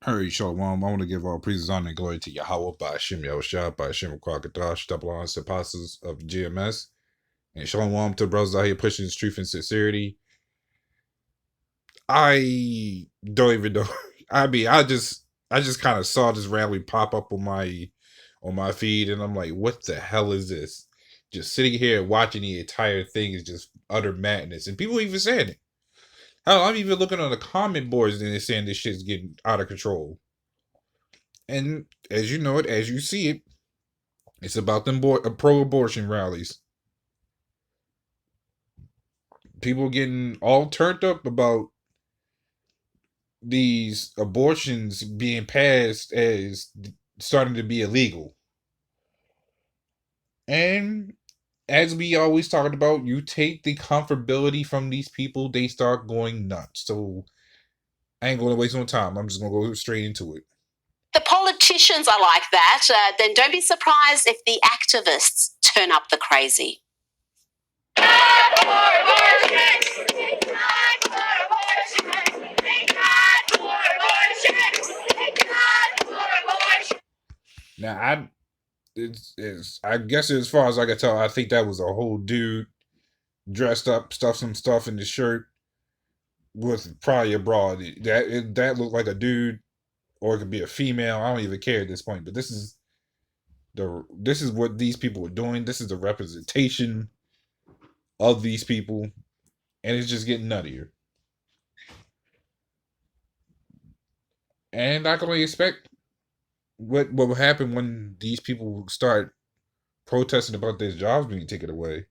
Hurry, Shalom. I want to give all praises, honor, and glory to Yahweh, by Hashem Yahushua, by Hashem Kwakadash, double honors to apostles of GMS, and Shalom to the brothers out here pushing this truth and sincerity. I don't even know. I mean, I just kind of saw this rally pop up on my feed, and I'm like, what the hell is this? Just sitting here watching the entire thing is just utter madness, and people even saying it. Hell, I'm even looking on the comment boards and they're saying this shit's getting out of control. And as you know it, as you see it, it's about them pro-abortion rallies. People getting all turned up about these abortions being passed as starting to be illegal. And as we always talked about, you take the comfortability from these people, they start going nuts. So I ain't going to waste no time. I'm just going to go straight into it. The politicians are like that, then don't be surprised if the activists turn up the crazy. Now, I guess as far as I can tell, I think that was a whole dude dressed up, stuffed some stuff in the shirt with probably a bra. That looked like a dude, or it could be a female. I don't even care at this point. But this is what these people are doing. This is the representation of these people, and it's just getting nuttier. And I can only expect what will happen when these people start protesting about their jobs being taken away.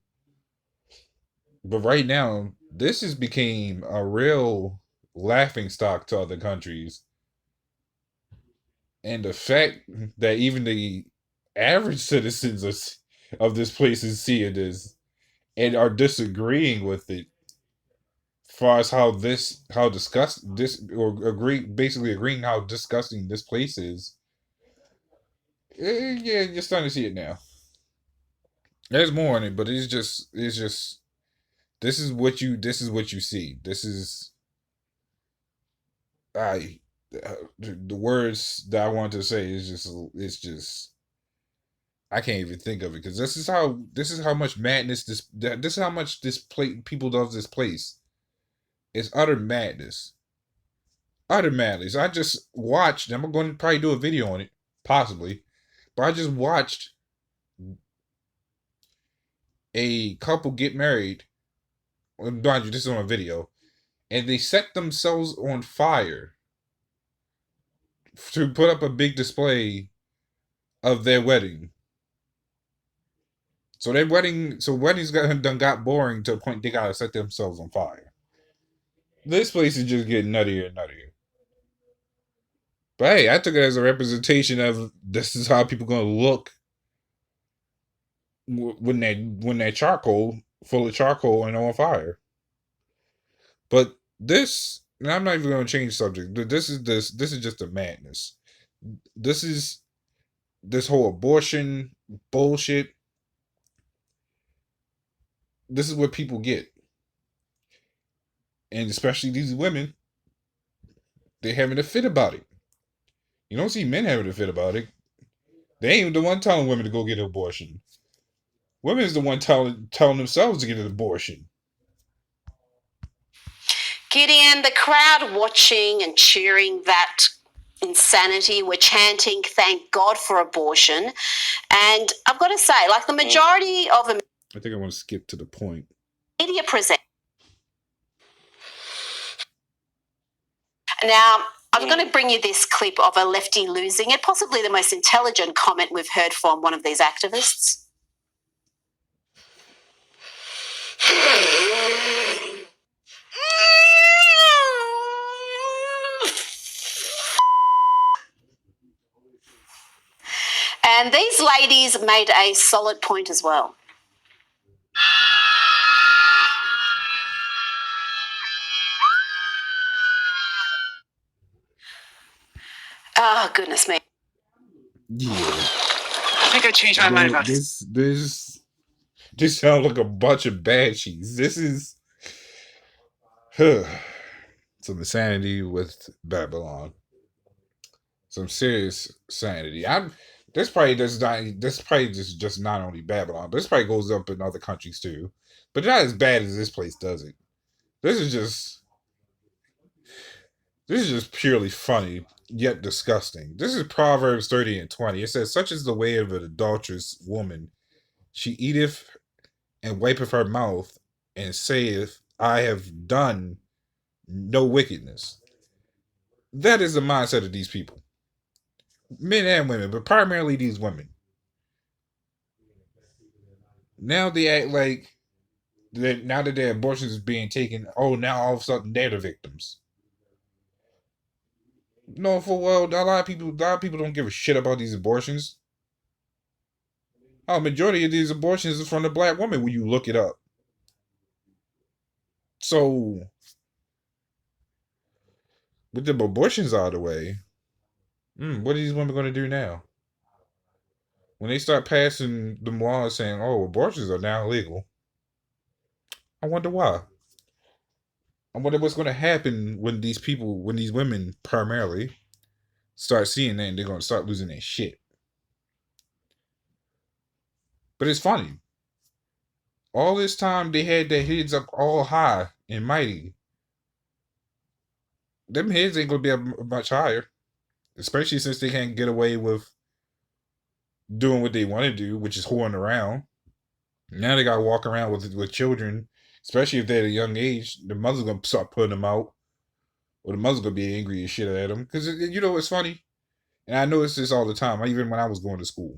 But right now, this has became a real laughing stock to other countries. And the fact that even the average citizens of this place is seeing this and are disagreeing with it, as far as basically agreeing how disgusting this place is. Yeah, you're starting to see it now. There's more in it, but it's just this is what you see. This is the words that I want to say is just I can't even think of it, because this is how much madness this is how much people love this place. It's utter madness. Utter madness. I just watched, I'm going to probably do a video on it, possibly, but I just watched a couple get married. Mind you, this is on a video, and they set themselves on fire to put up a big display of their wedding. So weddings got boring to the point they gotta set themselves on fire. This place is just getting nuttier and nuttier. But hey, I took it as a representation of this is how people gonna look when they're charcoal, full of charcoal and on fire. But this, and I'm not even gonna change subject. This is just a madness. This is this whole abortion bullshit. This is what people get. And especially these women, they're having a fit about it. You don't see men having a fit about it. They ain't the one telling women to go get an abortion. Women is the one telling themselves to get an abortion. Gideon, the crowd watching and cheering that insanity were chanting, "Thank God for abortion." And I've got to say, like the majority of them, I think I want to skip to the point. Media present. Now, I was going to bring you this clip of a lefty losing it, possibly the most intelligent comment we've heard from one of these activists. And these ladies made a solid point as well. Oh, goodness me. Yeah. I think I changed my mind about this sounds like a bunch of banshees. This is some insanity with Babylon. some serious sanity. This probably does not. This probably just not only Babylon. This probably goes up in other countries too, but not as bad as this place does it. This is just purely funny yet disgusting. This is Proverbs 30 and 20. It says, "Such is the way of an adulterous woman. She eateth and wipeth her mouth, and saith, I have done no wickedness." That is the mindset of these people, men and women, but primarily these women. Now they act like now that their abortions is being taken, oh, now all of a sudden they're the victims. No, for well, a lot of people don't give a shit about these abortions. Oh, majority of these abortions is from the black woman when you look it up. So, with the abortions out of the way, what are these women going to do now? When they start passing the laws saying, oh, abortions are now legal, I wonder why. I wonder what's going to happen when these women primarily start seeing that and they're going to start losing their shit. But it's funny. All this time they had their heads up all high and mighty. Them heads ain't going to be up much higher. Especially since they can't get away with doing what they want to do, which is whoring around. Now they got to walk around with children, especially if they're at a young age. The mother's going to start putting them out. Or the mother's going to be angry as shit at them. Because, you know, it's funny. And I notice this all the time, even when I was going to school.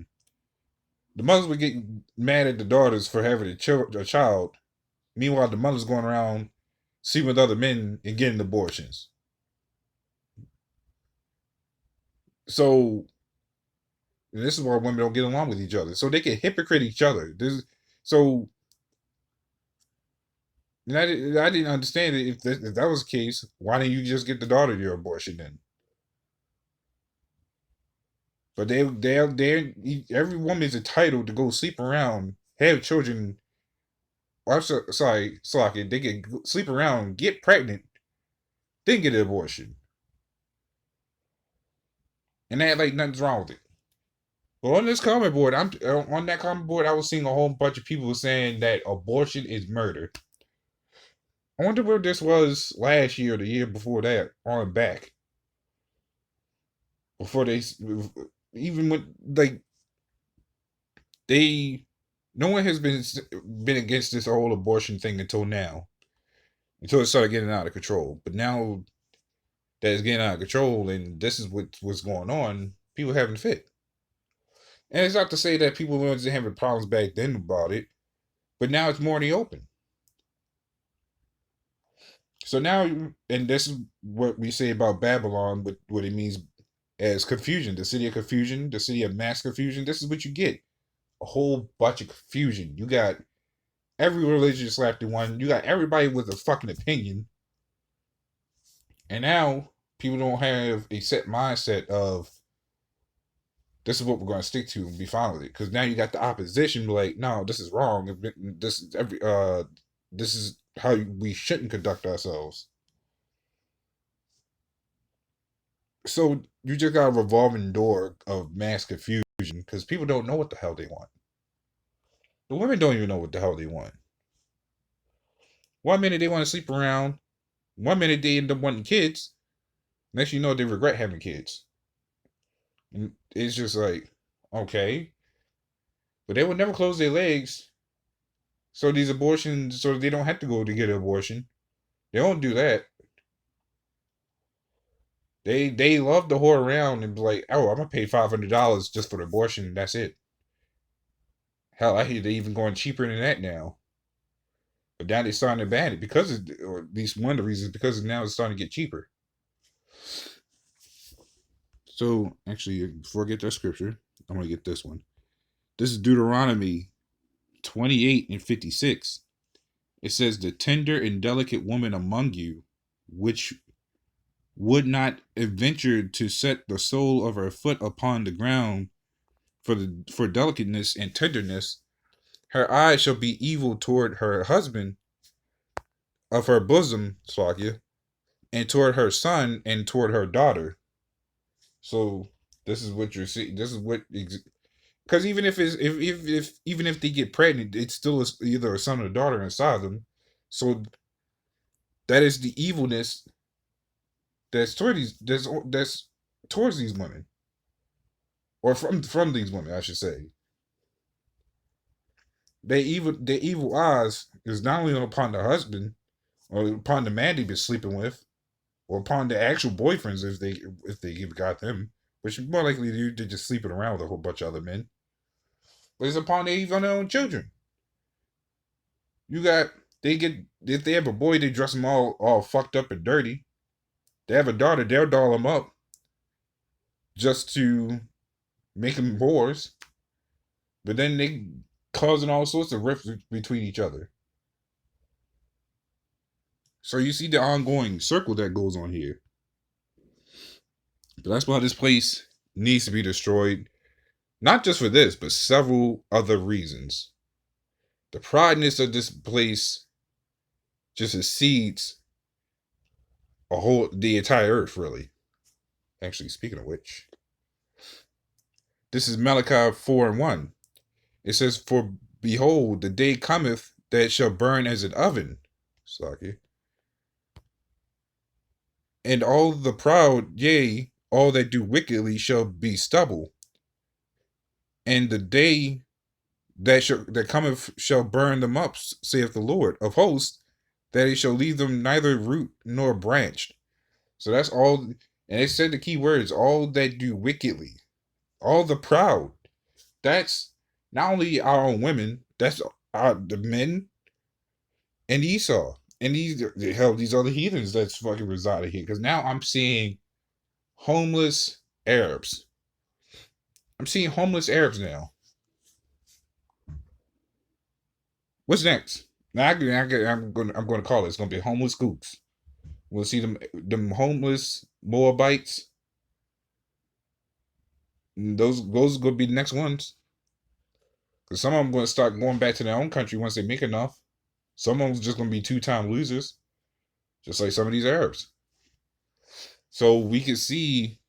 The mothers would get mad at the daughters for having a child. Meanwhile, the mother's going around sleeping with other men and getting abortions. So, and this is why women don't get along with each other. So they can hypocrite each other. So, and I didn't understand it. If that was the case, why didn't you just get the daughter your abortion then? But every woman is entitled to go sleep around, have children. I'm sorry, Slocky. They can sleep around, get pregnant, then get an abortion, and act like nothing's wrong with it. But on this comment board, I was seeing a whole bunch of people saying that abortion is murder. I wonder where this was last year or the year before that, on back. Before they even went like no one has been against this whole abortion thing until now. Until it started getting out of control. But now that it's getting out of control and this is what's going on, people having a fit. And it's not to say that people weren't having problems back then about it, but now it's more in the open. So now, and this is what we say about Babylon, what it means as confusion, the city of confusion, the city of mass confusion. This is what you get. A whole bunch of confusion. You got every religion slapped in one. You got everybody with a fucking opinion. And now people don't have a set mindset of this is what we're going to stick to and be fine with it. Because now you got the opposition like, no, this is wrong. This is how we shouldn't conduct ourselves. So you just got a revolving door of mass confusion because people don't know what the hell they want. The women don't even know what the hell they want. 1 minute they want to sleep around. 1 minute they end up wanting kids. Next you know they regret having kids. And it's just like, okay. But they would never close their legs. So these abortions, so they don't have to go to get an abortion. They don't do that. They love to whore around and be like, oh, I'm going to pay $500 just for the abortion and that's it. Hell, I hear they're even going cheaper than that now. But now they're starting to ban it because or at least one of the reasons, because now it's starting to get cheaper. So, actually, before I get that scripture, I'm going to get this one. This is Deuteronomy 28 and 56. It says, the tender and delicate woman among you, which would not venture to set the sole of her foot upon the ground for delicateness and tenderness, her eyes shall be evil toward her husband of her bosom, Slakia, and toward her son and toward her daughter. So this is what you're seeing. This is what because even if even if they get pregnant, it's still either a son or daughter inside them. So that is the evilness that's that's towards these women, or from these women, I should say. Their evil eyes is not only upon the husband or upon the man they've been sleeping with, or upon the actual boyfriends if they even got them, which more likely they're just sleeping around with a whole bunch of other men. But it's upon even their own children. If they have a boy, they dress them all fucked up and dirty. They have a daughter, they'll doll them up just to make them whores. But then they causing all sorts of rifts between each other. So you see the ongoing circle that goes on here. But that's why this place needs to be destroyed. Not just for this, but several other reasons. The prideness of this place just exceeds the entire earth, really. Actually, speaking of which, this is Malachi 4:1. It says, "For behold, the day cometh that it shall burn as an oven." Slaki. "And all the proud, yea, all that do wickedly shall be stubble. And the day that cometh shall burn them up, saith the Lord of hosts, that he shall leave them neither root nor branch." So that's all, and it said the key words, all that do wickedly, all the proud. That's not only our own women, that's the men and Esau. And these other heathens that's fucking residing here. Because now I'm seeing homeless Arabs. I'm seeing homeless Arabs now. What's next? Now I'm going to call it. It's going to be homeless gooks. We'll see them homeless Moabites. Those are going to be the next ones. Because some of them going to start going back to their own country once they make enough. Some of them just going to be two-time losers. Just like some of these Arabs. So we can see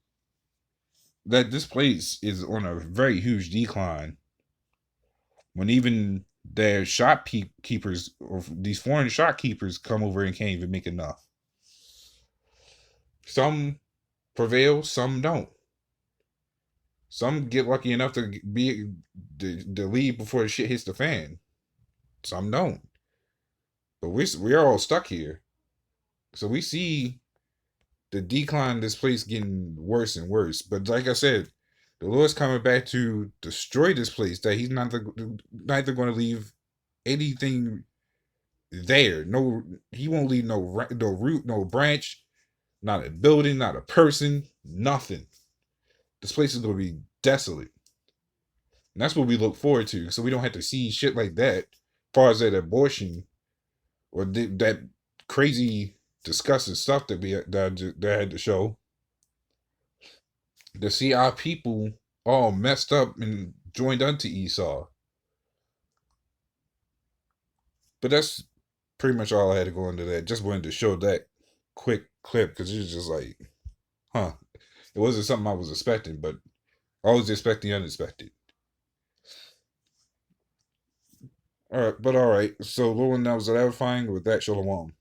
that this place is on a very huge decline. When even their shopkeepers, or these foreign shopkeepers, come over and can't even make enough. Some prevail, some don't. Some get lucky enough to leave before the shit hits the fan. Some don't. But we're all stuck here. So we see the decline of this place getting worse and worse. But like I said, the Lord's coming back to destroy this place. That he's neither going to leave anything there. No, he won't leave no root, no branch, not a building, not a person, nothing. This place is going to be desolate. And that's what we look forward to. So we don't have to see shit like that. As far as that abortion or that crazy, disgusting stuff that I had to show. To see our people all messed up and joined unto Esau. But that's pretty much all I had to go into that. Just wanted to show that quick clip because it was just like, huh. It wasn't something I was expecting, but I was expecting the unexpected. All right. So, Lord knows that I was fine with that. Shalom.